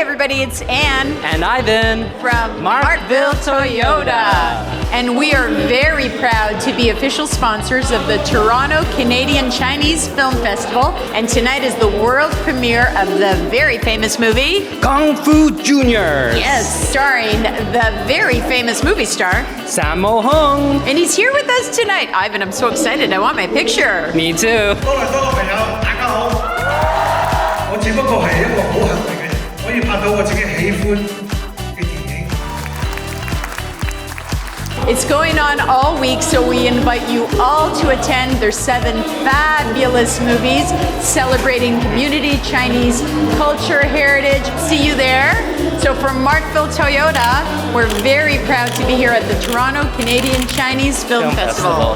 everybody, it's Anne. And Ivan. From Markville Toyota. And we are very proud to be official sponsors of the Toronto Canadian Chinese Film Festival. And tonight is the world premiere of the very famous movie, Kung Fu Juniors. Yes, starring the very famous movie star, Sammo Hung. And he's here with us tonight. Ivan, I'm so excited. I want my picture. Me too. 多倫多嘅朋友，大家好。我只不過係一個好幸運嘅人，可以拍到我自己喜歡嘅電影。 It's going on all week, so we invite you all to attend. There's 7 fabulous movies celebrating community Chinese culture, heritage. See you there. So from Markville Toyota, we're very proud to be here at the Toronto Canadian Chinese Film Festival.